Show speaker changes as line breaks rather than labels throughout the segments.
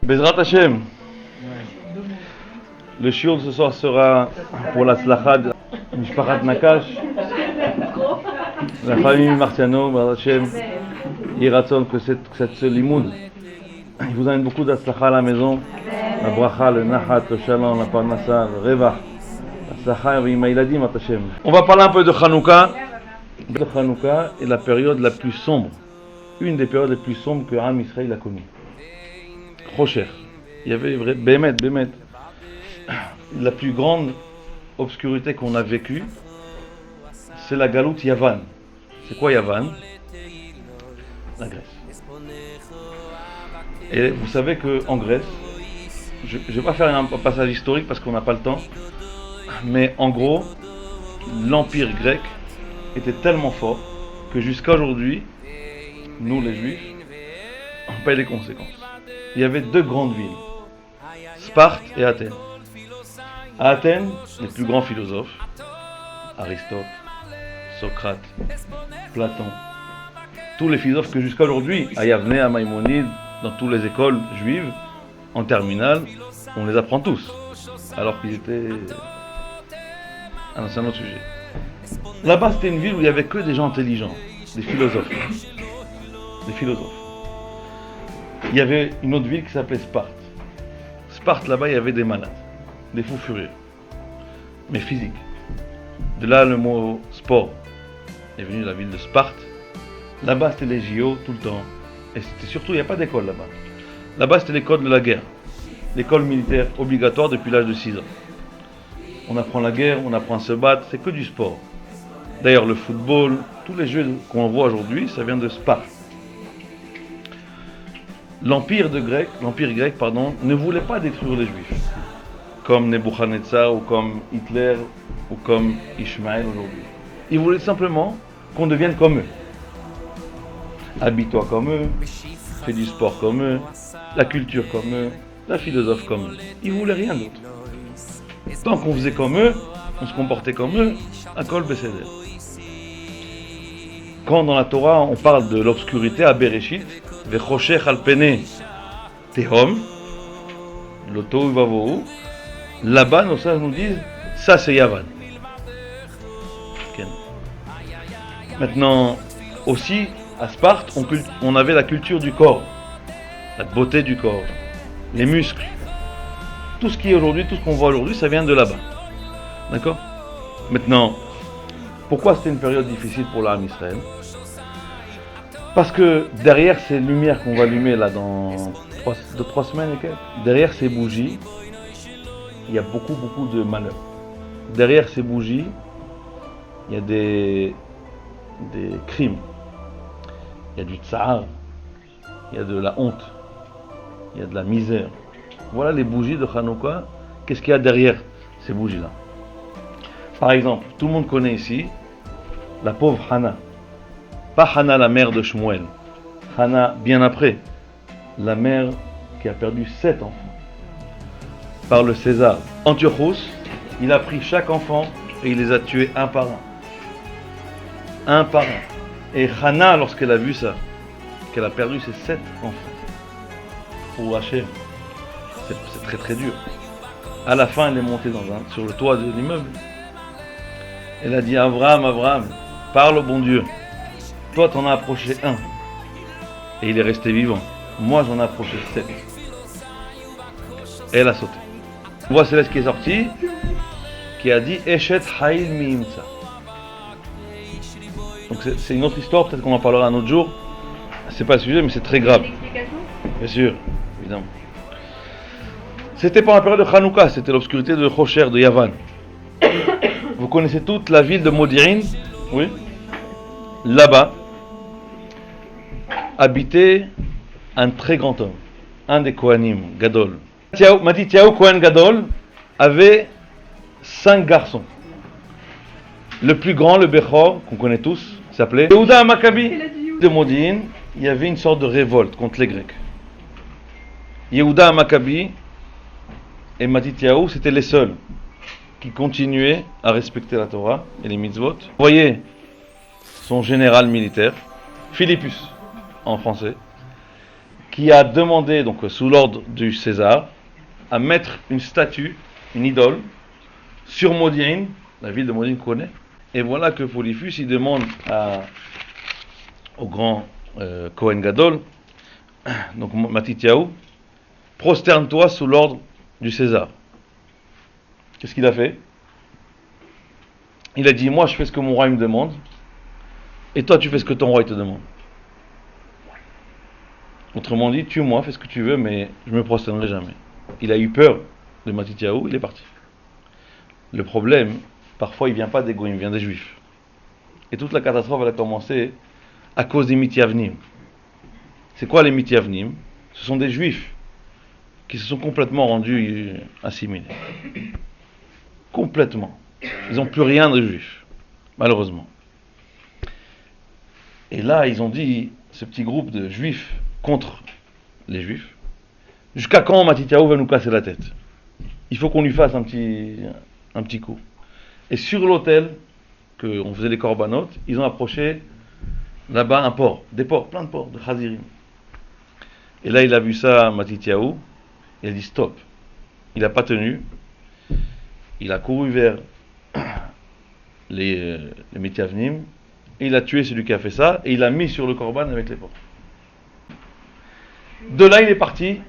Bezrat Hashem, le shiur de ce soir sera pour la slacha de Mishpachat Nakash, la famille Marciano, Bezrat Hashem, Yiratzon, que cette limoud, il vous amène beaucoup d'aslacha à la maison, la bracha, le nachat, le shalom, la parnassa, le revach, la slacha, v'imaïladim, Hashem. On va parler un peu de Hanouka. De Hanouka est la période la plus sombre, une des périodes les plus sombres que Am Israël a connue. Rocher. Il y avait Bémet. La plus grande obscurité qu'on a vécue, c'est la galoute Yavan. C'est quoi Yavan? La Grèce. Et vous savez qu'en Grèce, je ne vais pas faire un passage historique parce qu'on n'a pas le temps, mais en gros, l'empire grec était tellement fort que jusqu'à aujourd'hui, nous les Juifs, on paye les conséquences. Il y avait deux grandes villes, Sparte et Athènes. À Athènes, les plus grands philosophes, Aristote, Socrate, Platon, tous les philosophes que jusqu'à aujourd'hui, à Yavne, à Maïmonide, dans toutes les écoles juives, en terminale, on les apprend tous, alors qu'ils étaient... c'est un autre sujet. Là-bas, c'était une ville où il n'y avait que des gens intelligents, des philosophes. Il y avait une autre ville qui s'appelait Sparte. Sparte, là-bas, il y avait des malades, des fous furieux, mais physiques. De là, le mot sport est venu de la ville de Sparte. Là-bas, c'était les JO tout le temps. Et c'était surtout, il n'y a pas d'école là-bas. Là-bas, c'était l'école de la guerre. L'école militaire obligatoire depuis l'âge de 6 ans. On apprend la guerre, on apprend à se battre, c'est que du sport. D'ailleurs, le football, tous les jeux qu'on voit aujourd'hui, ça vient de Sparte. L'empire grec, ne voulait pas détruire les Juifs, comme Nebuchadnezzar ou comme Hitler ou comme Ishmaël aujourd'hui. Il voulait simplement qu'on devienne comme eux. Habille-toi comme eux, fais du sport comme eux, la culture comme eux, la philosophe comme eux. Il voulait rien d'autre. Tant qu'on faisait comme eux, on se comportait comme eux, à Kol Beseder. Quand dans la Torah on parle de l'obscurité à Bereshit, Vechoshech al pene tehom, l'oto vavohu, là-bas nos sages nous disent ça c'est Yavan. Okay. Maintenant aussi à Sparte on avait la culture du corps, la beauté du corps, les muscles. Tout ce qui est aujourd'hui, tout ce qu'on voit aujourd'hui, ça vient de là-bas. D'accord? Maintenant, pourquoi c'était une période difficile pour l'âme Israël? Parce que derrière ces lumières qu'on va allumer là dans 3 semaines et quelques, derrière ces bougies, il y a beaucoup de malheur. Derrière ces bougies, il y a des crimes. Il y a du tsar, il y a de la honte, il y a de la misère. Voilà les bougies de Hanouka. Qu'est-ce qu'il y a derrière ces bougies-là? Par exemple, tout le monde connaît ici la pauvre Hana. Pas Hana, la mère de Shmuel. Hana, bien après, la mère qui a perdu 7 enfants par le César. Antiochus, il a pris chaque enfant et il les a tués un par un. Un par un. Et Hana, lorsqu'elle a vu ça, qu'elle a perdu ses 7 enfants, pour Hachem, c'est très très dur. À la fin, elle est montée sur le toit de l'immeuble. Elle a dit Abraham, parle au bon Dieu. Toi, t'en as approché un. Et il est resté vivant. Moi, j'en ai approché 7. Et elle a sauté. On voit Céleste qui est sortie, qui a dit Eshet Haïl Miimtsa. Donc c'est une autre histoire, peut-être qu'on en parlera un autre jour. C'est pas le sujet, mais c'est très grave. Bien sûr, évidemment. C'était pas la période de Hanouka, c'était l'obscurité de Rocher, de Yavan. Vous connaissez toute la ville de Modi'in? Oui. Là-bas habitait un très grand homme, un des Kohanim, Gadol. Matityahu Kohen Gadol avait 5 garçons. Le plus grand, le Bechor, qu'on connaît tous, s'appelait Yehuda HaMaccabi. De Modi'in, il y avait une sorte de révolte contre les Grecs. Yehuda HaMaccabi et Matityahu, c'était les seuls qui continuaient à respecter la Torah et les mitzvot. Vous voyez son général militaire, Philippus en français, qui a demandé, donc sous l'ordre du César, à mettre une statue, une idole, sur Modi'in, la ville de Modi'in qu'on connaît. Et voilà que Polyphus, il demande au grand Kohen Gadol, donc Matityahu, prosterne-toi sous l'ordre du César. Qu'est-ce qu'il a fait? Il a dit, moi je fais ce que mon roi me demande, et toi tu fais ce que ton roi te demande. Autrement dit, tue-moi, fais ce que tu veux, mais je ne me prosternerai jamais. Il a eu peur de Matityahu, il est parti. Le problème, parfois il ne vient pas des Goïms, il vient des Juifs. Et toute la catastrophe elle a commencé à cause des Mityavnim. C'est quoi les Mityavnim? Ce sont des Juifs qui se sont complètement rendus assimilés. Complètement. Ils n'ont plus rien de Juifs, malheureusement. Et là, ils ont dit, ce petit groupe de Juifs contre les Juifs, jusqu'à quand Matityahu va nous casser la tête? Il faut qu'on lui fasse un petit coup. Et sur l'autel, qu'on faisait les korbanot, ils ont approché là-bas un porc, des porcs, plein de porcs, de chazirim. Et là, il a vu ça, Matityahu, il a dit stop. Il n'a pas tenu. Il a couru vers les Mityavnim, et il a tué celui qui a fait ça, et il l'a mis sur le korban avec les porcs. De là, il est parti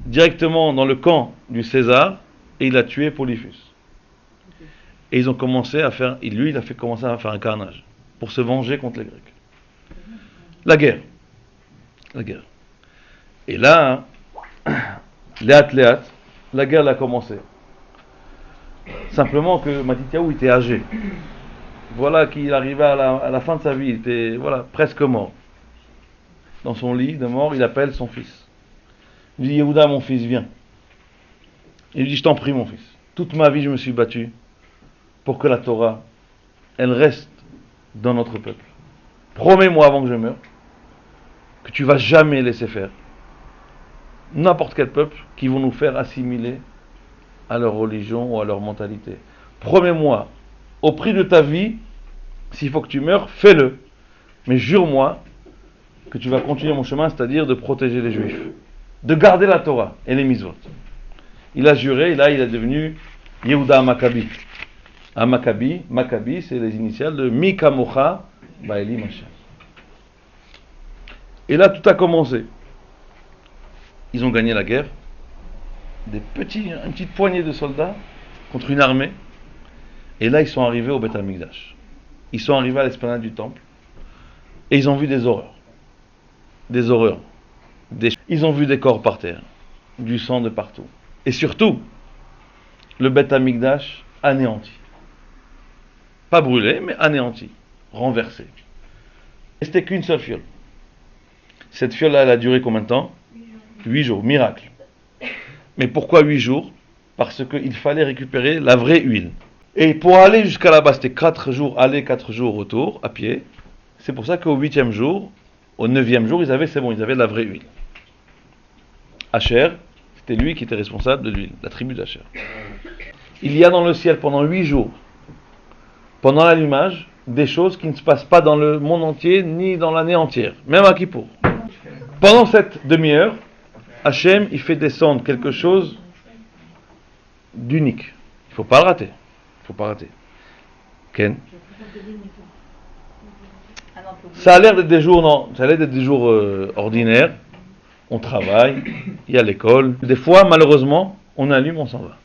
directement dans le camp du César, et il a tué Polyphus. Et ils ont commencé à faire, et lui, il a fait commencer à faire un carnage, pour se venger contre les Grecs. La guerre. La guerre. Et là, léat, la guerre a commencé. Simplement que Matityahu était âgé. Voilà qu'il arrivait à la fin de sa vie, il était presque mort. Dans son lit de mort, il appelle son fils. Il dit, Yehuda, mon fils, viens. Il lui dit, je t'en prie, mon fils. Toute ma vie, je me suis battu pour que la Torah, elle reste dans notre peuple. Promets-moi avant que je meure que tu vas jamais laisser faire n'importe quel peuple qui vont nous faire assimiler à leur religion ou à leur mentalité. Promets-moi, au prix de ta vie, s'il faut que tu meurs, fais-le. Mais jure-moi que tu vas continuer mon chemin, c'est-à-dire de protéger les Juifs, de garder la Torah et les mitzvot. Il a juré, et là il est devenu Yehuda Maccabi. Maccabi, c'est les initiales de Mikamocha Baeli Mashiach. Et là tout a commencé. Ils ont gagné la guerre. Une petite poignée de soldats contre une armée. Et là, ils sont arrivés au Beth Amikdash. Ils sont arrivés à l'esplanade du temple. Et ils ont vu des horreurs. Des horreurs. Ils ont vu des corps par terre. Du sang de partout. Et surtout, le Beth Amikdash anéanti. Pas brûlé, mais anéanti. Renversé. Et c'était qu'une seule fiole. Cette fiole-là, elle a duré combien de temps? 8 jours. Miracle. Mais pourquoi 8 jours? Parce qu'il fallait récupérer la vraie huile. Et pour aller jusqu'à là-bas, c'était 4 jours aller, 4 jours retour, à pied. C'est pour ça qu'au 8e jour, au 9e jour, ils avaient de la vraie huile. Asher, c'était lui qui était responsable de l'huile, la tribu d'Asher. Il y a dans le ciel pendant 8 jours, pendant l'allumage, des choses qui ne se passent pas dans le monde entier, ni dans l'année entière, même à Kippour. Pendant cette demi-heure, Hachem, il fait descendre quelque chose d'unique. Il ne faut pas le rater. Ken? Ça a l'air d'être des jours, ordinaires. On travaille, il y a l'école. Des fois, malheureusement, on allume, on s'en va.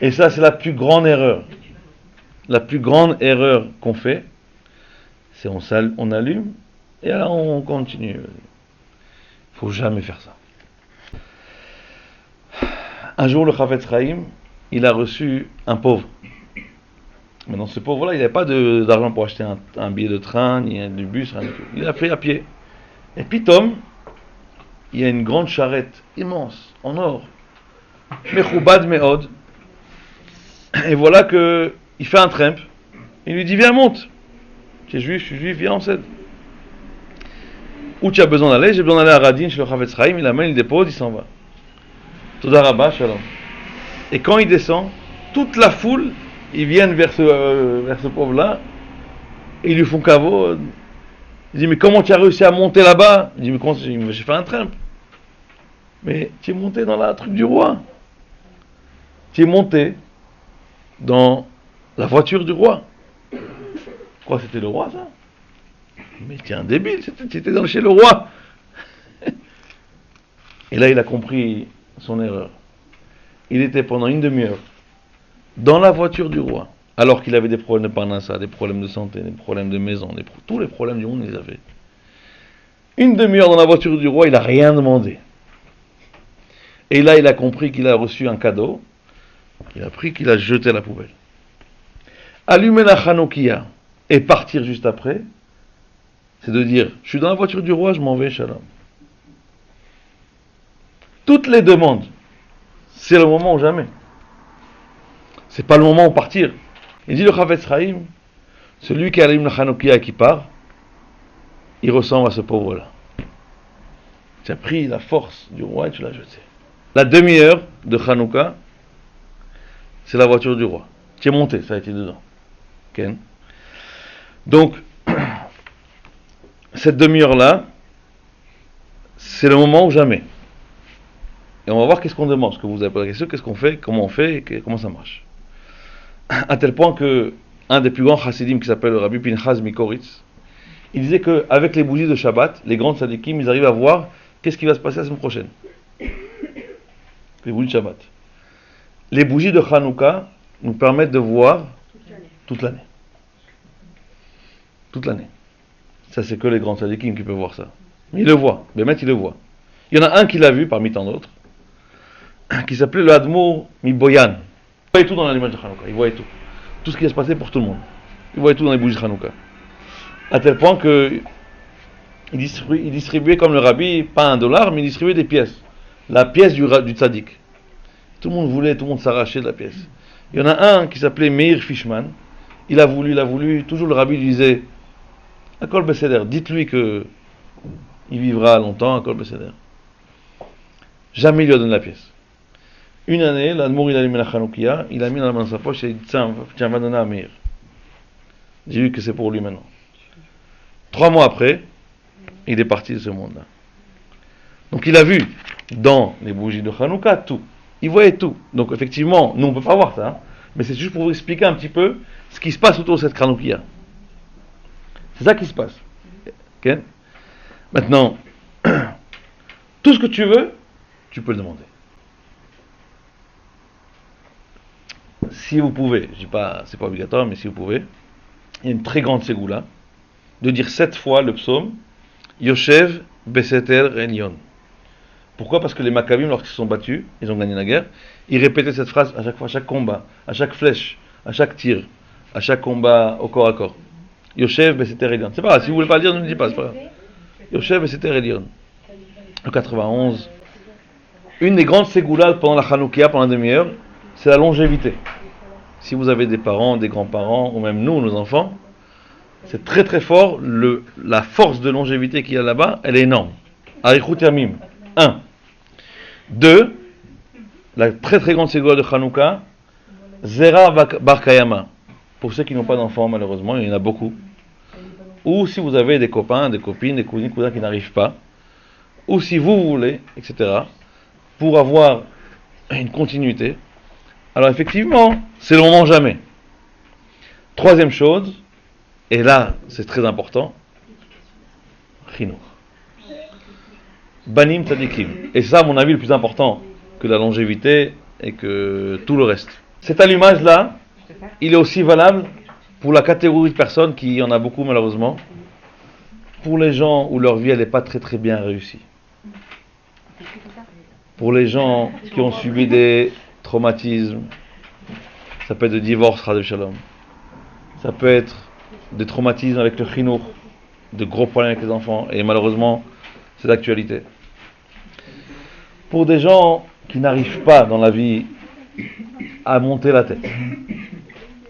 Et ça, c'est la plus grande erreur. La plus grande erreur qu'on fait, c'est on allume, et alors on continue. Il ne faut jamais faire ça. Un jour, le Chafetz Chaim, il a reçu un pauvre. Maintenant, ce pauvre-là, il n'avait pas d'argent pour acheter un billet de train, ni du bus, rien du tout. Il a fait à pied. Et puis, Tom, il y a une grande charrette immense, en or. Mechoubad Meod. Et voilà que il fait un trempe. Il lui dit, viens, monte. Tu es juif, je suis juif, viens, on s'aide. Où tu as besoin d'aller? J'ai besoin d'aller à Radin, chez le Chafetz Chaim. Il amène, il dépose, il s'en va. Toda Rabba, shalom. Et quand il descend, toute la foule, ils viennent vers ce pauvre-là, et ils lui font caveau. Il dit, mais comment tu as réussi à monter là-bas? Il dit, mais comment j'ai fait un train. Mais tu es monté dans la truc du roi. Tu es monté dans la voiture du roi. Quoi, c'était le roi, ça? Mais tu es un débile, tu étais chez le roi. Et là, il a compris son erreur. Il était pendant une demi-heure dans la voiture du roi, alors qu'il avait des problèmes de parnassa, des problèmes de santé, des problèmes de maison, tous les problèmes du monde, il les avait. Une demi-heure dans la voiture du roi, il n'a rien demandé. Et là, il a compris qu'il a reçu un cadeau. Il a pris, qu'il a jeté à la poubelle. Allumer la Hanoukia et partir juste après, c'est de dire, je suis dans la voiture du roi, je m'en vais, shalom. Toutes les demandes, c'est le moment ou jamais. C'est pas le moment où partir. Il dit le Chavetz Chaim, celui qui allume la Hanoukia et qui part, il ressemble à ce pauvre-là. Tu as pris la force du roi et tu l'as jeté. La demi-heure de Hanouka, c'est la voiture du roi. Tu es monté, ça a été dedans. Okay. Donc, cette demi-heure-là, c'est le moment ou jamais. Et on va voir qu'est-ce qu'on demande. Parce que vous avez posé la question, qu'est-ce qu'on fait, comment on fait, et comment ça marche. À tel point que un des plus grands chassidim qui s'appelle le Rabbi Pinchas Mikoritz, il disait qu'avec les bougies de Shabbat, les grands tzadikim, ils arrivent à voir qu'est-ce qui va se passer la semaine prochaine. Les bougies de Shabbat. Les bougies de Hanouka nous permettent de voir toute l'année. Toute l'année. Ça, c'est que les grands tzadikim qui peuvent voir ça. Mais ils le voient. Bémet, ils le voient. Il y en a un qui l'a vu parmi tant d'autres, qui s'appelait le Admour Miboyan. Il voyait tout dans l'image de Hanouka. Il voyait tout. Tout ce qui va se passer pour tout le monde. Il voyait tout dans les bougies de Hanouka. À tel point que il distribuait comme le rabbi, pas $1, mais il distribuait des pièces. La pièce du tzaddik. Tout le monde voulait, tout le monde s'arrachait de la pièce. Il y en a un qui s'appelait Meir Fishman. Il a voulu. Toujours le rabbi lui disait, Akol Beseder, dites-lui que il vivra longtemps, Akol Beseder. Jamais il lui a donné la pièce. Une année, l'Admour il a allumé la Hanoukia, il a mis dans la main de sa poche et il dit, tiens, va donner à Meir. J'ai vu que c'est pour lui maintenant. 3 mois après, il est parti de ce monde-là. Donc il a vu dans les bougies de Hanouka tout. Il voyait tout. Donc effectivement, nous on ne peut pas voir ça, hein, mais c'est juste pour vous expliquer un petit peu ce qui se passe autour de cette Hanoukia. C'est ça qui se passe. Okay? Maintenant, tout ce que tu veux, tu peux le demander. Si vous pouvez, je dis pas, c'est pas obligatoire, mais si vous pouvez, il y a une très grande ségoula de dire 7 fois le psaume Yoshev Beseter Elyon. Pourquoi? Parce que les Maccabim, lorsqu'ils se sont battus, ils ont gagné la guerre, ils répétaient cette phrase à chaque fois, à chaque combat, à chaque flèche, à chaque tir, à chaque combat au corps à corps. Yoshev Beseter Elyon. C'est pas grave, si vous voulez pas le dire, ne le dites pas, c'est pas grave. Yoshev Beseter Elyon. En 91. Une des grandes ségoulas pendant la Hanoukia, pendant la demi-heure, c'est la longévité. Si vous avez des parents, des grands-parents, ou même nous, nos enfants, c'est très très fort, la force de longévité qu'il y a là-bas, elle est énorme. Arichut Yamim, 1. 2, la très très grande ségoula de Hanouka, Zera Bar Kayama. Pour ceux qui n'ont pas d'enfants, malheureusement, il y en a beaucoup. Ou si vous avez des copains, des copines, des cousins qui n'arrivent pas, ou si vous voulez, etc., pour avoir une continuité. Alors effectivement, c'est le moment jamais. Troisième chose, et là c'est très important, Chinour. Banim Tzadikim. Et c'est ça, à mon avis, le plus important que la longévité et que tout le reste. Cet allumage-là, il est aussi valable pour la catégorie de personnes qui, il y en a beaucoup malheureusement, pour les gens où leur vie elle n'est pas très très bien réussie. Pour les gens qui ont subi des traumatismes, ça peut être des divorces, Chas v'Shalom. Ça peut être des traumatismes avec le chinour, de gros problèmes avec les enfants, et malheureusement, c'est d'actualité. Pour des gens qui n'arrivent pas dans la vie à monter la tête,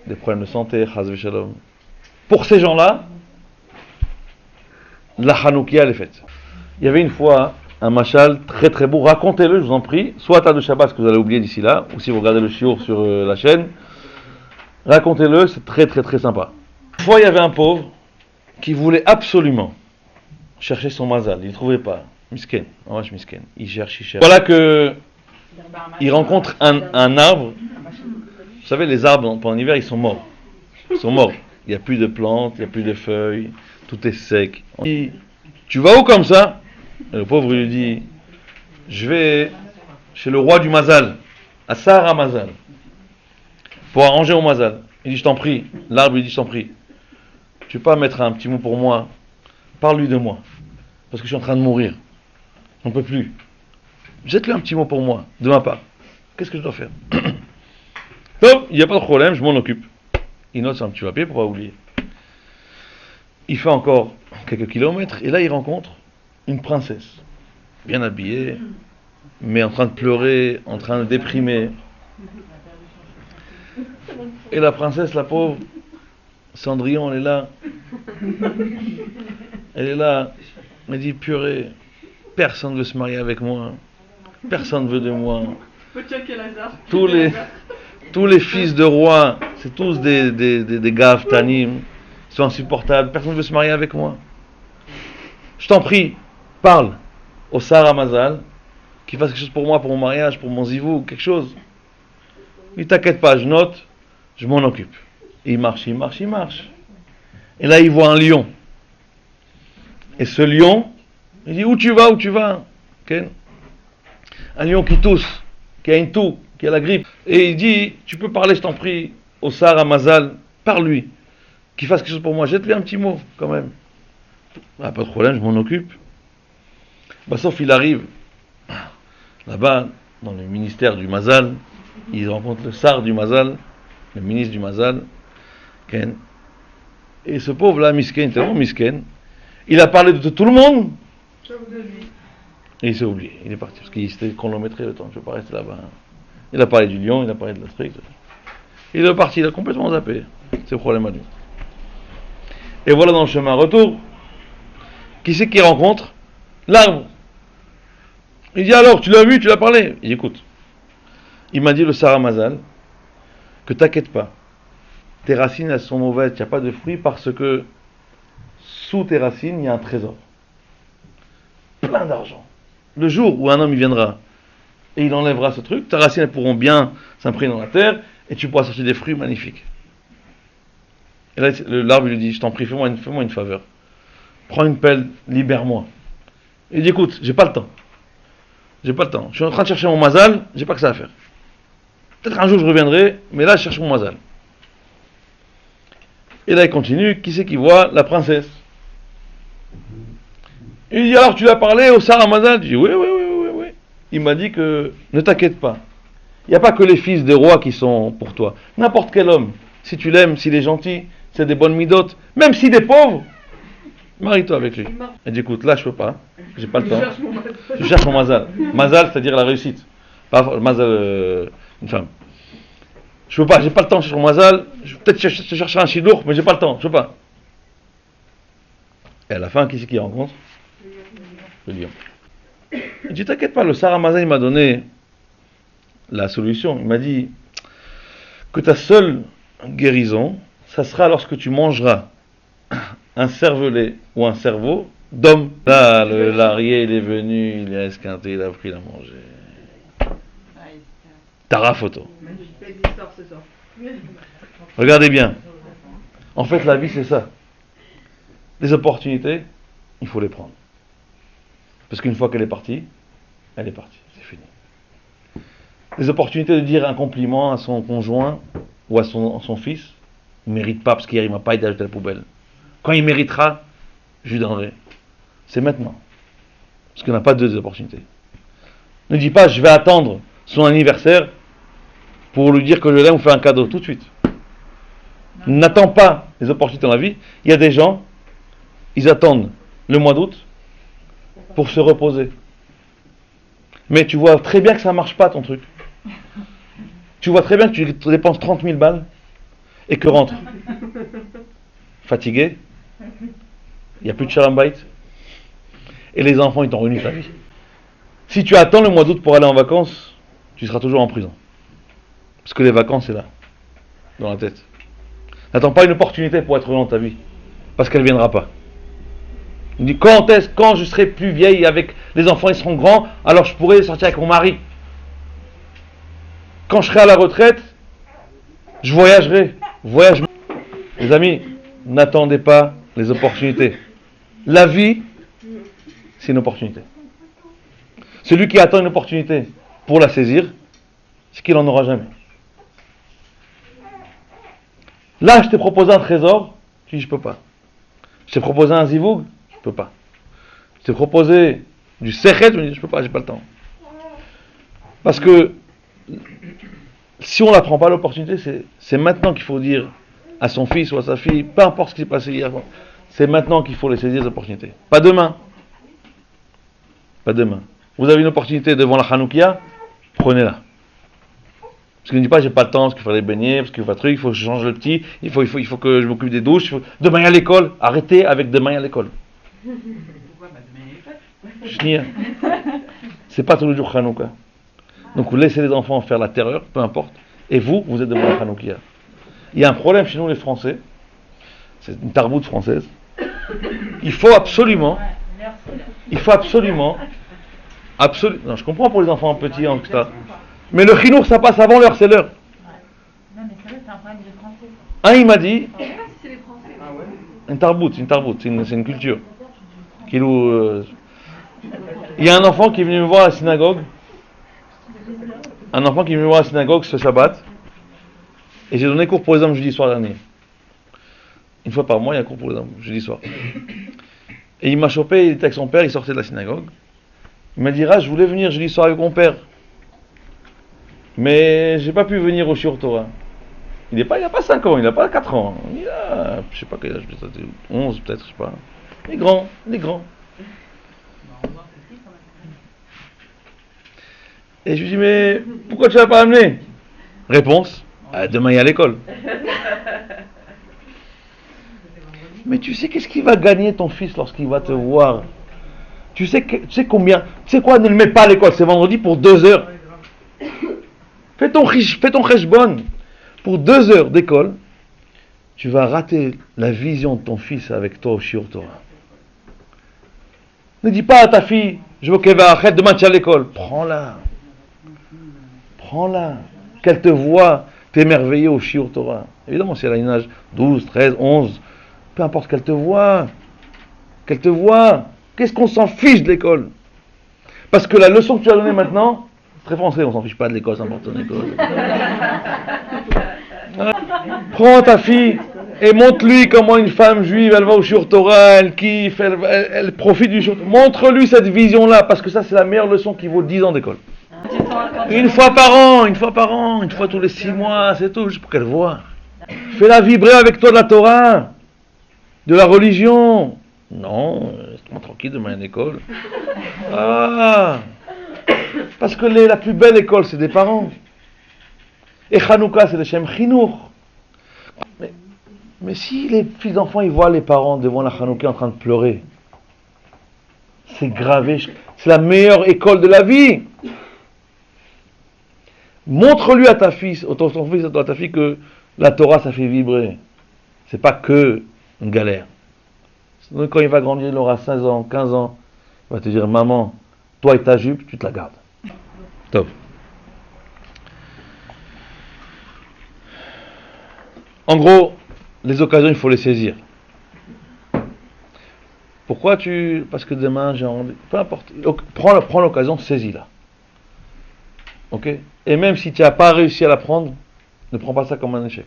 des problèmes de santé, Chas v'Shalom. Pour ces gens-là, la Hanoukia elle est faite. Il y avait une fois un machal très très beau, racontez-le, je vous en prie, soit à de Shabbat, ce que vous allez oublier d'ici là, ou si vous regardez le shiur sur la chaîne, racontez-le, c'est très très très sympa. Une fois, il y avait un pauvre qui voulait absolument cherchait son mazal, il ne trouvait pas. Misken, misken. Il cherche, il cherche. Voilà que il rencontre un arbre. Vous savez, les arbres pendant l'hiver, ils sont morts. Ils sont morts. Il n'y a plus de plantes, il n'y a plus de feuilles, tout est sec. Il dit, tu vas où comme ça? Et le pauvre lui dit, je vais chez le roi du mazal, à Sahara Mazal, pour arranger mon mazal. Il dit, je t'en prie. L'arbre lui dit, je t'en prie. Tu peux pas mettre un petit mot pour moi? Parle-lui de moi. Parce que je suis en train de mourir. On ne peut plus. Jette-lui un petit mot pour moi, de ma part. Qu'est-ce que je dois faire? Non, il n'y a pas de problème, je m'en occupe. Il note sur un petit papier pour pas oublier. Il fait encore quelques kilomètres et là il rencontre une princesse, bien habillée, mais en train de pleurer, en train de déprimer. Et la princesse, la pauvre, Cendrillon, elle est là. Elle est là. Elle dit, purée, personne ne veut se marier avec moi. Personne ne veut de moi. Tous les fils de rois, c'est tous des gaves tanim. Ils sont insupportables. Personne ne veut se marier avec moi. Je t'en prie, parle au Sahara Mazal, qu'il fasse quelque chose pour moi, pour mon mariage, pour mon zivou, quelque chose. Il t'inquiète pas, je note, je m'en occupe. Et il marche. Et là, il voit un lion. Et ce lion, il dit, où tu vas? Okay. Un lion qui tousse, qui a une toux, qui a la grippe. Et il dit, tu peux parler, je t'en prie, au Sahara Mazal, parle-lui, qu'il fasse quelque chose pour moi, jette-lui un petit mot, quand même. Ah, pas de problème, je m'en occupe. Bah, sauf il arrive, là-bas, dans le ministère du Mazal, il rencontre le Sar du Mazal, le ministre du Mazal, Ken. Et ce pauvre-là, Misken, tellement Misken, il a parlé de tout le monde, et il s'est oublié, il est parti, parce qu'il s'était chronométré le temps, je ne peux pas rester là-bas. Il a parlé du lion, il a parlé de la truc. Il est parti, il a complètement zappé. C'est le problème à lui. Et voilà dans le chemin retour, qui c'est qu'il rencontre? L'arbre. Il dit alors, tu l'as vu, tu l'as parlé? Il dit écoute, il m'a dit le Sahara Mazal, que t'inquiète pas, tes racines elles sont mauvaises, il n'y a pas de fruits parce que sous tes racines il y a un trésor. Plein d'argent. Le jour où un homme il viendra et il enlèvera ce truc, tes racines elles pourront bien s'imprégner dans la terre et tu pourras sortir des fruits magnifiques. Et là l'arbre lui dit, je t'en prie, fais-moi une faveur. Prends une pelle, libère-moi. Il dit écoute, j'ai pas le temps. Je suis en train de chercher mon mazal, j'ai pas que ça à faire. Peut-être un jour je reviendrai, mais là je cherche mon mazal. Et là il continue, qui c'est qui voit? La princesse. Il dit alors tu l'as parlé au Sahara Mazal? Je dis oui. Il m'a dit que ne t'inquiète pas. Il n'y a pas que les fils des rois qui sont pour toi. N'importe quel homme, si tu l'aimes, s'il est gentil, c'est des bonnes midotes, même s'il est pauvre, marie-toi avec lui. Elle dit écoute, là je peux pas, j'ai pas le temps. Je cherche mon mazal. Mazal, c'est-à-dire la réussite. Pas mazal, une femme. Je peux pas, j'ai pas le temps de chercher mon mazal. Peut-être je chercherai un chidour, mais j'ai pas le temps, je peux pas. Et à la fin, qui c'est qui rencontre? Le lion. Il dit t'inquiète pas, le Sahara Mazal il m'a donné la solution. Il m'a dit que ta seule guérison, ça sera lorsque tu mangeras un cervelet ou un cerveau d'homme. Là, le larier, il est venu, il a esquinté, il a pris, il a mangé. Tara photo. Regardez bien. En fait, la vie, c'est ça. Les opportunités, il faut les prendre. Parce qu'une fois qu'elle est partie, c'est fini. Les opportunités de dire un compliment à son conjoint ou à son fils, il ne mérite pas parce qu'hier il ne m'a pas aidé à jeter la poubelle. Quand il méritera, je lui donnerai. C'est maintenant. Parce qu'il n'a pas deux opportunités. Ne dis pas, je vais attendre son anniversaire pour lui dire que je l'aime ou faire un cadeau tout de suite. N'attends pas les opportunités dans la vie. Il y a des gens, ils attendent le mois d'août pour se reposer. Mais tu vois très bien que ça ne marche pas ton truc. Tu vois très bien que tu dépenses 30 000 balles et que rentre fatigué, il n'y a plus de shalom bayit et les enfants ils t'ont ruiné ta vie. Si tu attends le mois d'août pour aller en vacances, tu seras toujours en prison. Parce que les vacances c'est là, dans la tête. N'attends pas une opportunité pour être heureux dans ta vie, parce qu'elle ne viendra pas. Il me dit, quand je serai plus vieille avec les enfants, ils seront grands, alors je pourrai sortir avec mon mari. Quand je serai à la retraite, je voyagerai. Les amis, n'attendez pas les opportunités. La vie, c'est une opportunité. Celui qui attend une opportunité pour la saisir, c'est qu'il n'en aura jamais. Là, je t'ai proposé un trésor, tu dis je peux pas. Je t'ai proposé un zivoug, je peux pas. Je t'ai proposé du sechet, tu me dis je peux pas, j'ai pas le temps. Parce que si on n'apprend pas l'opportunité, c'est maintenant qu'il faut dire à son fils ou à sa fille, peu importe ce qui s'est passé hier, c'est maintenant qu'il faut les saisir, les opportunités. Pas demain. Pas demain. Vous avez une opportunité devant la Hanoukia, prenez-la. Parce qu'il ne dit pas j'ai pas le temps, parce qu'il faut aller baigner, parce qu'il faut un truc, il faut que je change le petit, il faut que je m'occupe des douches, demain à l'école. Arrêtez avec demain à l'école.
Pourquoi demain à l'école?
C'est pas tous les jours Hanouka. Donc vous laissez les enfants faire la terreur, peu importe, et vous êtes devant la Hanoukia. Il y a un problème chez nous les Français, c'est une tarboute française. Il faut absolument, non, je comprends pour les enfants petits en tout cas. Mais le chinour, ça passe avant l'heure, c'est l'heure.
Non, mais c'est vrai, c'est un problème de français.
Un, il m'a dit,
Je sais pas si c'est les Français. Ah ouais.
une tarboute, c'est une culture. Il y a un enfant qui est venu me voir à la synagogue. Un enfant qui est venu me voir à la synagogue ce Shabbat. Et j'ai donné cours pour les hommes jeudi soir dernier. Une fois par mois, il y a un cours pour les hommes jeudi soir. Et il m'a chopé, il était avec son père, il sortait de la synagogue. Il m'a dit, je voulais venir jeudi soir avec mon père. Mais j'ai pas pu venir au Shiur Torah. Il n'a pas 5 ans, il n'a pas 4 ans. Il a, je sais pas quel âge, 11 peut-être, je sais pas. Il est grand. Et je lui dis, mais pourquoi tu l'as pas amené? Réponse, demain il y a l'école. Mais tu sais qu'est-ce qu'il va gagner ton fils lorsqu'il va te voir? Tu sais combien? Tu sais quoi, ne le mets pas à l'école, c'est vendredi pour 2 heures. Fais ton cheshbon. Pour 2 heures d'école, tu vas rater la vision de ton fils avec toi au Shiur Torah. Ne dis pas à ta fille, je veux qu'elle va arrêter demain tu es à l'école. Prends-la. Qu'elle te voit t'émerveiller au Shiur Torah. Évidemment, si elle a une âge 12, 13, 11, peu importe qu'elle te voit. Qu'est-ce qu'on s'en fiche de l'école? Parce que la leçon que tu as donnée maintenant, très français, on s'en fiche pas de l'école, c'est important l'école. Prends ta fille et montre-lui comment une femme juive, elle va au Shiur Torah, elle kiffe, elle profite du Shiur Torah. Montre-lui cette vision-là, parce que ça c'est la meilleure leçon qui vaut 10 ans d'école. Une fois par an, une fois tous les 6 mois, c'est tout, juste pour qu'elle voie. Fais-la vibrer avec toi de la Torah, de la religion. Non, reste-moi tranquille demain à l'école. Parce que la plus belle école, c'est des parents. Et Hanouka, c'est le Shem Chinour. Mais si les fils d'enfants, ils voient les parents devant la Hanouka en train de pleurer, c'est gravé. C'est la meilleure école de la vie. Montre-lui à ta fille, à ta fille que la Torah, ça fait vibrer. C'est pas que une galère. Donc, quand il va grandir, il aura 16 ans, 15 ans, il va te dire, maman, toi et ta jupe, tu te la gardes. Top. En gros, les occasions, il faut les saisir. Pourquoi parce que demain, j'ai envie... Peu importe. Prends l'occasion, saisis-la. Ok? Et même si tu n'as pas réussi à la prendre, ne prends pas ça comme un échec.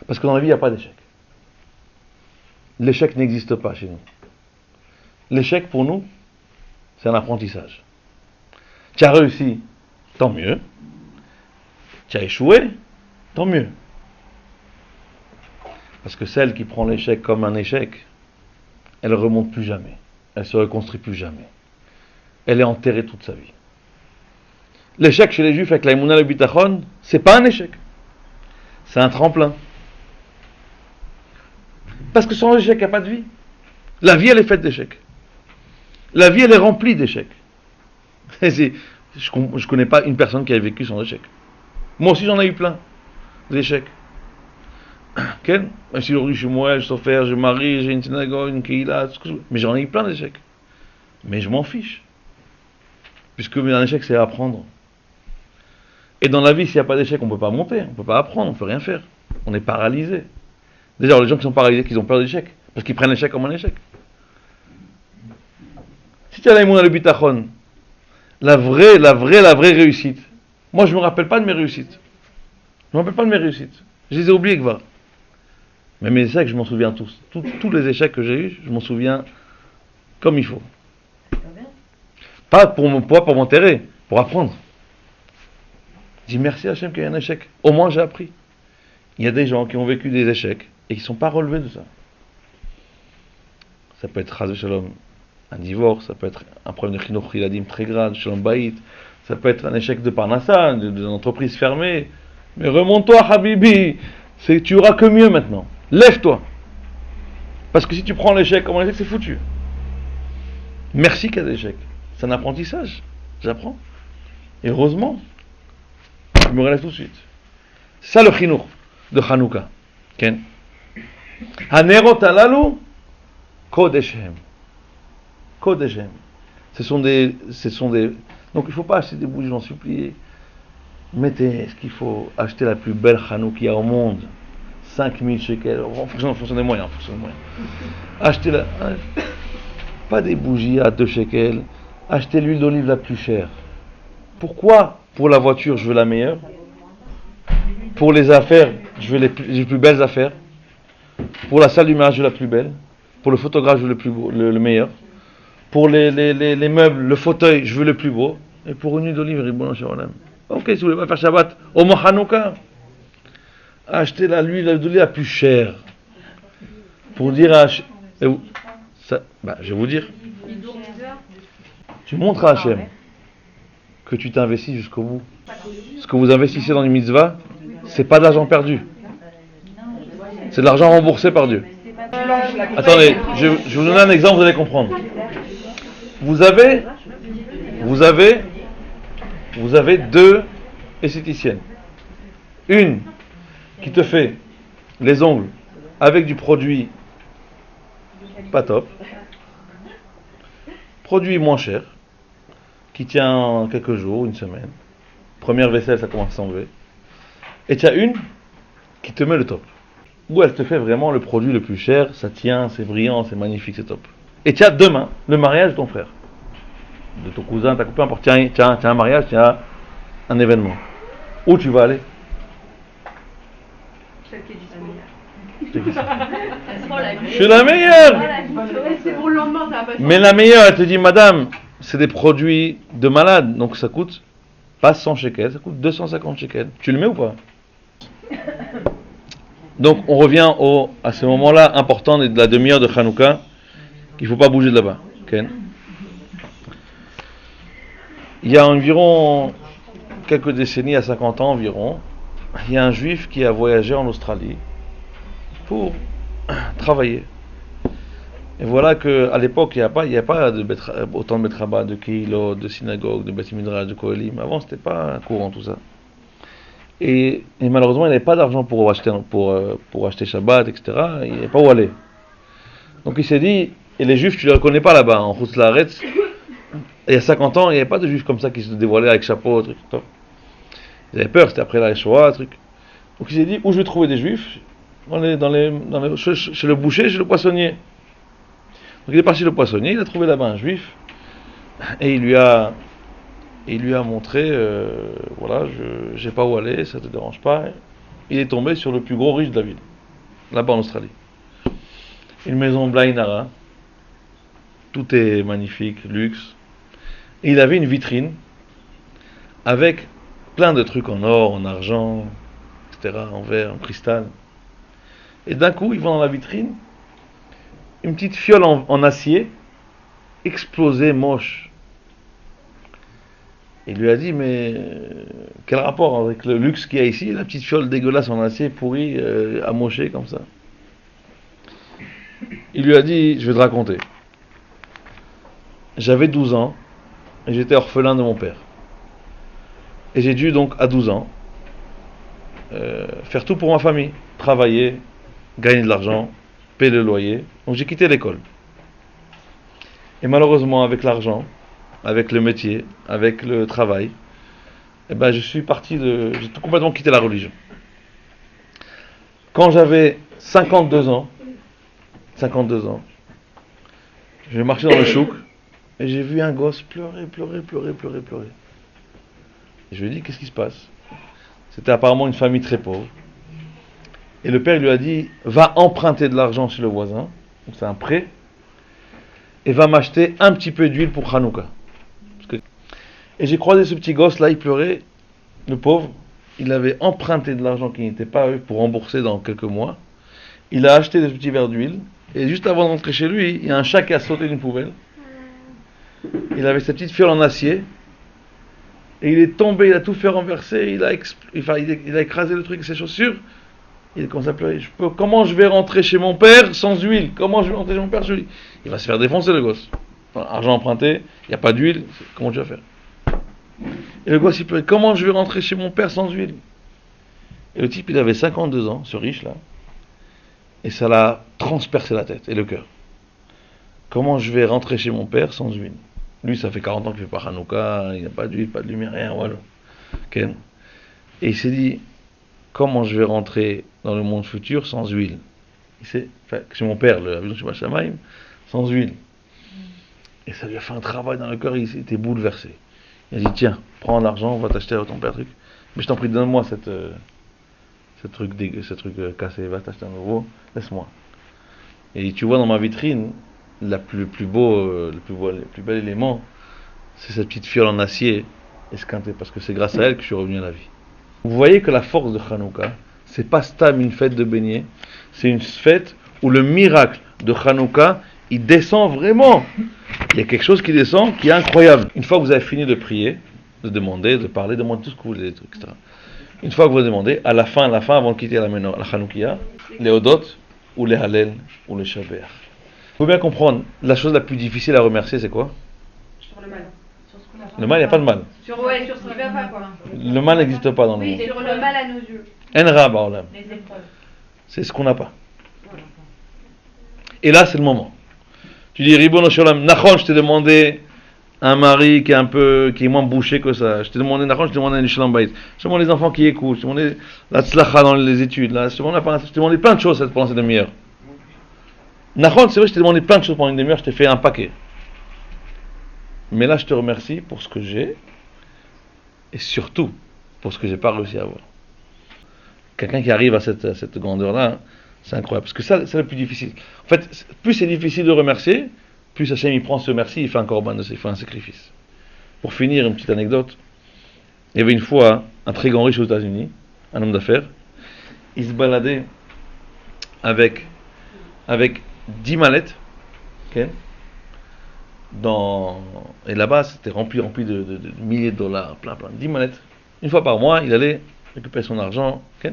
Parce que dans la vie, il n'y a pas d'échec. L'échec n'existe pas chez nous. L'échec, pour nous, c'est un apprentissage. Tu as réussi, tant mieux. Tu as échoué, tant mieux. Parce que celle qui prend l'échec comme un échec, elle ne remonte plus jamais. Elle ne se reconstruit plus jamais. Elle est enterrée toute sa vie. L'échec chez les Juifs avec la Emouna et le Bitachon, c'est pas un échec. C'est un tremplin. Parce que sans échec, il n'y a pas de vie. La vie, elle est faite d'échecs. La vie, elle est remplie d'échecs. Je ne connais pas une personne qui a vécu sans échec. Moi aussi, j'en ai eu plein d'échecs. Quel? Si aujourd'hui je suis Moël, je sais faire, je marie, j'ai une synagogue, une keïla, tout ce que je veux. Mais j'en ai eu plein d'échecs. Mais je m'en fiche. Puisque un échec, c'est apprendre. Et dans la vie, s'il n'y a pas d'échec, on ne peut pas monter, on ne peut pas apprendre, on ne peut rien faire. On est paralysé. Déjà, les gens qui sont paralysés, qui ont peur de l'échec, parce qu'ils prennent l'échec comme un échec. Si tu as l'aïmoun à l'habitachon, la vraie réussite. Moi, je ne me rappelle pas de mes réussites. Je ne me rappelle pas de mes réussites. Je les ai oubliées, Kvar. Mais mes échecs, je m'en souviens tous. Tous les échecs que j'ai eus, je m'en souviens comme il faut. Pas pour m'enterrer, pour apprendre. Je dis merci à Hachem qu'il y a un échec. Au moins j'ai appris. Il y a des gens qui ont vécu des échecs et qui ne sont pas relevés de ça. Ça peut être Chas v'Shalom, un divorce, ça peut être un problème de Chinuch Hiladim très grave, Shalom Bayit, ça peut être un échec de Parnassa, d'une entreprise fermée. Mais remonte-toi, Habibi, tu auras que mieux maintenant. Lève-toi. Parce que si tu prends l'échec comme un échec, c'est foutu. Merci qu'il y a des échecs. C'est un apprentissage. J'apprends. Et heureusement, je me relève tout de suite. C'est ça le chinuch de Hanouka. Ken. Hanerot alalu kodeshem. Kodeshem. Ce sont des. Donc il ne faut pas acheter des bougies, j'en supplie. Mettez ce qu'il faut acheter la plus belle Hanoukia au monde. 5000 shekels, en fonction des moyens. Achetez pas des bougies à 2 shekels. Achetez l'huile d'olive la plus chère. Pourquoi? Pour la voiture, je veux la meilleure. Pour les affaires, je veux les plus belles affaires. Pour la salle du mariage, je veux la plus belle. Pour le photographe, je veux le meilleur. Pour les meubles, le fauteuil, je veux le plus beau. Et pour une huile d'olive, Ribono Shel Olam. Ok, si vous voulez pas faire Shabbat, au moins Hanouka, achetez l'huile d'olive la plus chère. Pour dire à je vais vous dire. Tu montres à Hachem que tu t'investis jusqu'au bout. Ce que vous investissez dans une mitzvah, c'est pas de l'argent perdu. C'est de l'argent remboursé par Dieu. Attendez, je vais vous donner un exemple, vous allez comprendre. Vous avez 2 esthéticiennes. Une qui te fait les ongles avec du produit pas top, produit moins cher, qui tient quelques jours, une semaine. Première vaisselle, ça commence à s'enlever. Et tu as une qui te met le top. Où elle te fait vraiment le produit le plus cher, ça tient, c'est brillant, c'est magnifique, c'est top. Et tu as demain le mariage de ton frère, de ton cousin, ta copain, pour tiens un mariage, tiens un événement. Où tu vas aller?
Celle qui est disponible.
Je suis la meilleure.
C'est pour le lendemain, ça va pas.
Mais la meilleure, elle te dit, madame, c'est des produits de malade, donc ça coûte pas 100 shekels, ça coûte 250 shekels. Tu le mets ou pas? Donc on revient à ce moment-là important de la demi-heure de Hanouka, qu'il ne faut pas bouger de là-bas. Okay. Il y a environ quelques décennies, à 50 ans environ, il y a un juif qui a voyagé en Australie pour travailler. Et voilà qu'à l'époque, il n'y a pas autant de Betraba, de Keilot, de synagogues, de Beth Midrash, de Kohelim. Avant, c'était pas courant tout ça. Et malheureusement, il n'avait pas d'argent pour acheter Shabbat, etc. Il n'avait pas où aller. Donc il s'est dit, et les juifs, tu ne les reconnais pas là-bas, en Chutz Laaretz. Il y a 50 ans, il n'y avait pas de juifs comme ça qui se dévoilaient avec chapeau, truc. Ils avaient peur, c'était après la Shoah, truc. Donc il s'est dit, où je vais trouver des juifs? Chez le boucher, chez le poissonnier. Donc il est parti chez le poissonnier, il a trouvé là-bas un juif, et il lui a montré, voilà, je n'ai pas où aller, ça ne te dérange pas. Il est tombé sur le plus gros riche de la ville, là-bas en Australie. Une maison Blainara, tout est magnifique, luxe. Et il avait une vitrine avec plein de trucs en or, en argent, etc., en verre, en cristal. Et d'un coup, il voit dans la vitrine une petite fiole en acier, explosée, moche. Il lui a dit, mais quel rapport avec le luxe qu'il y a ici, la petite fiole dégueulasse en acier, pourrie, amochée comme ça? Il lui a dit, je vais te raconter. J'avais 12 ans, et j'étais orphelin de mon père. Et j'ai dû donc, à 12 ans, faire tout pour ma famille. Travailler, gagner de l'argent, payer le loyer. Donc j'ai quitté l'école. Et malheureusement, avec l'argent, avec le métier, avec le travail, eh ben, j'ai complètement quitté la religion. Quand j'avais 52 ans, je marchais dans le chouk et j'ai vu un gosse pleurer. Et je lui ai dit, qu'est-ce qui se passe? C'était apparemment une famille très pauvre. Et le père lui a dit, va emprunter de l'argent chez le voisin, donc c'est un prêt, et va m'acheter un petit peu d'huile pour Hanouka. Et j'ai croisé ce petit gosse là, il pleurait, le pauvre. Il avait emprunté de l'argent qui n'était pas à eux pour rembourser dans quelques mois. Il a acheté des petits verres d'huile. Et juste avant de rentrer chez lui, il y a un chat qui a sauté d'une poubelle. Il avait sa petite fiole en acier. Et il est tombé, il a tout fait renverser. Il a écrasé le truc avec ses chaussures. Il a commencé à pleurer. Comment je vais rentrer chez mon père sans huile? Comment je vais rentrer chez mon père sans huile? Il va se faire défoncer le gosse. Argent emprunté, il n'y a pas d'huile. Comment tu vas faire? Et le gosse il pleurait, comment je vais rentrer chez mon père sans huile? Et le type il avait 52 ans, ce riche là, et ça l'a transpercé la tête et le cœur. Comment je vais rentrer chez mon père sans huile? Lui ça fait 40 ans qu'il fait pas Hanouka, il n'y a pas d'huile, pas de lumière, rien, voilà. Okay. Et il s'est dit, comment je vais rentrer dans le monde futur sans huile? Chez mon père, la maison chez Bachamaïm, sans huile. Et ça lui a fait un travail dans le cœur, il était bouleversé. Il a dit, tiens, prends l'argent, on va t'acheter à ton père truc. Mais je t'en prie, donne-moi ce truc cassé, va t'acheter un nouveau, laisse-moi. Et tu vois dans ma vitrine, le plus bel élément, c'est cette petite fiole en acier esquintée, parce que c'est grâce à elle que je suis revenu à la vie. Vous voyez que la force de Hanouka, c'est pas stam une fête de beignets, c'est une fête où le miracle de Hanouka, il descend vraiment. Il y a quelque chose qui descend qui est incroyable. Une fois que vous avez fini de prier, de demander, de parler, demandez tout ce que vous voulez, etc. Une fois que vous demandez, à la fin, avant de quitter la Hanoukia, les Odot, ou les Hallel, ou les Shaber. Il faut bien comprendre, la chose la plus difficile à remercier, c'est quoi?
Sur le mal.
Le mal, il n'y a pas de mal.
Sur ce qui va pas, quoi.
Le mal n'existe pas dans le monde.
Oui, sur le mal à nos yeux.
En ra ba'olam.
Les épreuves.
C'est ce qu'on n'a pas. Et là, c'est le moment. Tu dis, Ribono Shalom, Nachon, je t'ai demandé un mari qui est moins bouché que ça. Je t'ai demandé Nachon, je t'ai demandé un Shalom Bayit. Je t'ai demandé les enfants qui écoutent. Je t'ai demandé la tzlacha dans les études. Là. Je t'ai demandé plein de choses pendant cette demi-heure. Nachon, c'est vrai, je t'ai demandé plein de choses pendant une demi-heure. Je t'ai fait un paquet. Mais là, je te remercie pour ce que j'ai. Et surtout, pour ce que j'ai pas réussi à avoir. Quelqu'un qui arrive à cette grandeur-là, c'est incroyable. Parce que ça, c'est le plus difficile. En fait, plus c'est difficile de remercier, plus Hachem il prend ce merci, il fait un korban, il fait un sacrifice. Pour finir, une petite anecdote. Il y avait une fois un très grand riche aux États-Unis, un homme d'affaires. Il se baladait avec 10 mallettes. Okay, et là-bas, c'était rempli de milliers de dollars, plein, 10 mallettes. Une fois par mois, il allait récupérer son argent. Okay,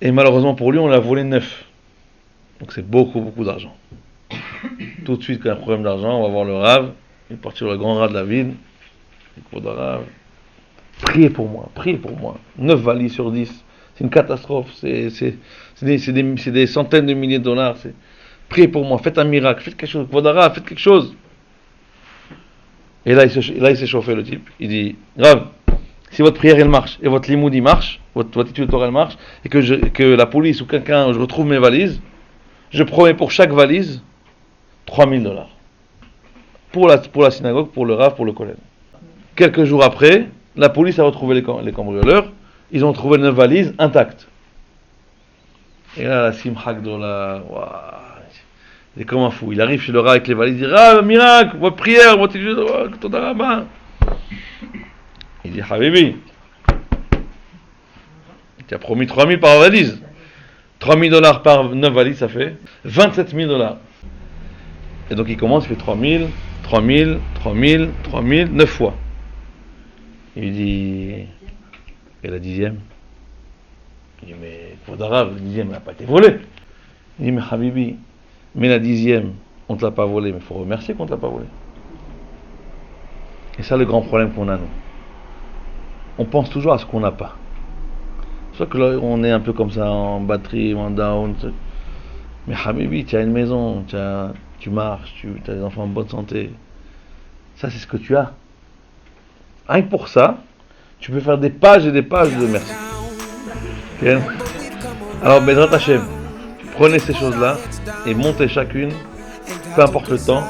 et malheureusement pour lui, on l'a volé 9. Donc c'est beaucoup d'argent. Tout de suite, quand il y a un problème d'argent, on va voir le Rav. Il est parti sur le grand Rav de la ville. Il court dans le Rav. Priez pour moi. 9 valises sur 10. C'est une catastrophe. C'est des centaines de milliers de dollars. Priez pour moi, faites un miracle, faites quelque chose. Vodara, faites quelque chose. Et là, il s'est chauffé le type. Il dit, Rav, si votre prière elle marche, et votre limoud il marche, votre étude Torah elle marche, et que la police ou quelqu'un, je retrouve mes valises, je promets pour chaque valise $3,000. Pour la synagogue, pour le Rav, pour le collège. Quelques jours après, la police a retrouvé les cambrioleurs, ils ont trouvé 9 valises intactes. Et là, la Simcha Gdola, il est comme un fou. Il arrive chez le Rav avec les valises, il dit, Rav, miracle, votre prière, votre étude, Toda Rabba. Il dit, Habibi, tu as promis 3 000 par valise. $3,000 par 9 valises, ça fait $27,000. Et donc il commence, il fait 3 000, 9 fois. Il dit, et la 10e? Il dit, mais Kvodarav, la 10e n'a pas été volée. Il dit, mais Habibi, mais la 10e, on ne te l'a pas volée, mais il faut remercier qu'on ne te l'a pas volée. Et ça, le grand problème qu'on a, nous. On pense toujours à ce qu'on n'a pas. C'est pour ça que là, on est un peu comme ça, en batterie, en down. Mais Habibi, tu as une maison, tu marches, tu as des enfants en bonne santé. Ça, c'est ce que tu as. Rien que pour ça, tu peux faire des pages et des pages de merci. Okay. Alors, Bezrat Hashem, prenez ces choses-là et montez chacune, peu importe le temps,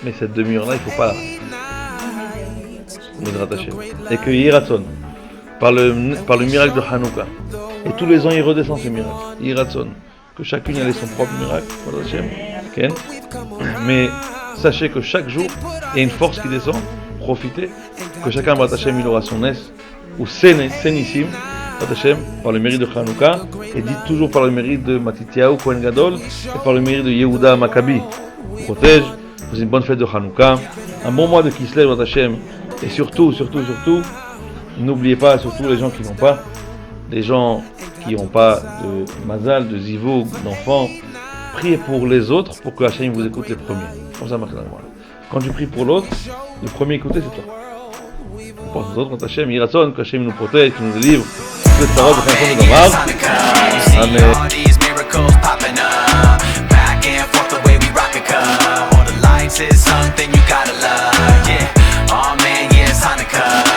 mais cette demi-heure-là, il ne faut pas la rater. Bezrat Hashem. Et que Yiratson, par le miracle de Hanouka, et tous les ans il redescend ce miracle, Yiratson, que chacune ait son propre miracle, Bezrat Hashem. Okay. Mais sachez que chaque jour, il y a une force qui descend, profitez, que chacun, Bezrat Hashem, il aura son S, ou Sénissime, par le mérite de Hanouka, et dites toujours par le mérite de Matityahu Kohen Gadol et par le mérite de Yehuda Maccabi. Protège, vous une bonne fête de Hanouka, un bon mois de Kislev Hashem, et surtout, n'oubliez pas, surtout les gens qui n'ont pas, les gens qui n'ont pas de mazal, de zivug, d'enfants, priez pour les autres pour que Hashem vous écoute les premiers. Comme ça marche la loi. Quand tu pries pour l'autre, le premier écouté c'est toi. Pour les autres, Hashem, Yiratson, que Hashem nous protège, qu'il nous délivre. Que cette parole de Hashem nous marche. Amen. All the lights is something you gotta love, yeah. Oh man, yeah, it's Hanukkah.